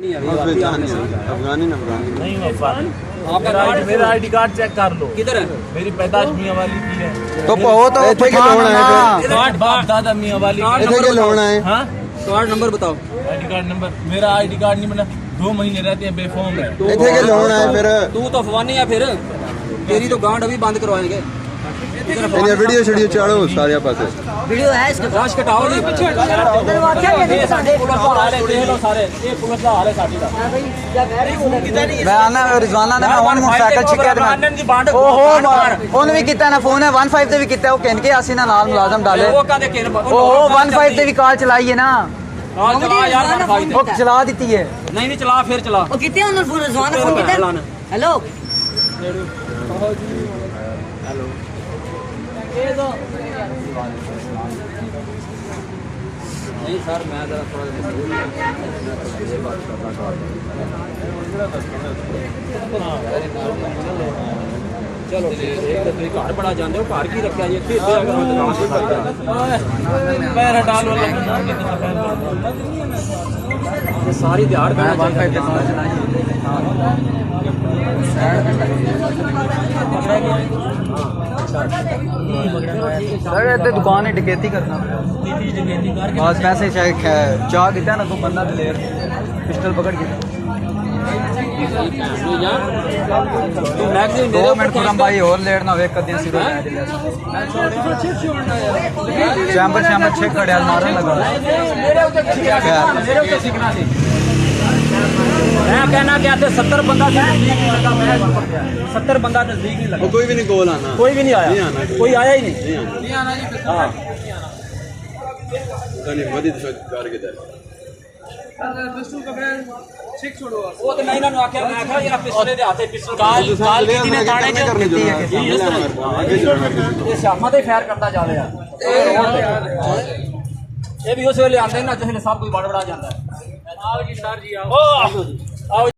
अफगानी नहीं मेरा ID card check कर लो। किधर है? मेरी पैदाश मियाँ वाली की है। तो वो तो इथे के लोन है कार्ड बाप दादा मियाँ वाली इथे के लोन है। हाँ कार्ड नंबर बताओ। आईडी कार्ड नंबर मेरा आईडी कार्ड नहीं बना 2 महीने रहते हैं बेफॉर्म है। इथे के लोन है फिर तू तो अफवानी है फिर तेरी तो गांड अभी बंद करवाएंगे। ये वीडियो छड़ियो चाड़ो सारे पासे वीडियो है इसके राश कटाओ नहीं पीछे मैं आना रिजवाना ने मैं मोटरसाइकिल छिक्या ते ओहो ओन भी कीता ना फोन है 15 ते भी कीता ओ कहन के आसी ना नाल मुलाजम डाले ओहो 15 ते भी कॉल चलाई है ना ओ चला दी है नहीं चला फिर चला ओ कितने उन्होंने फोन रिजवाना फोन कितने हेलो नहीं सर मैं जरा थोड़ा चलो एक तो घर बड़ा जानते हो घर की रखा ये फिर पैर हटा लो सारी दिहाड़ का सर इतने दुकान है डकैती करना बस पैसे चाह किया ना तो बंदा दिलेर पिस्टल पकड़ के 2 मिनट खुरम भाई और लेट ना वेख कदियां सिरो चैम्बर छे खड़ियाल मारन लगा मैं कहना क्या थे 70 बंदा नजदीक नहीं लगा मैं 70 बंदा नजदीक नहीं लगा कोई भी नहीं गोल आना कोई भी नहीं आया कोई आया ही नहीं आना जी हां कने वदी कार के दर पिस्टल का ब्रांड चेक छोड़ो वो तो नहीं ना आके मैं कहा यार पिस्टल दे हाथे पिस्टल काल किसी ने ताड़े जो करती है ये शामा दे फायर करता जा रहा ये भी उस वेले आंदे ना जिसले सब कोई बड़ा बड़ा जाता है आओ जी सर जी आओ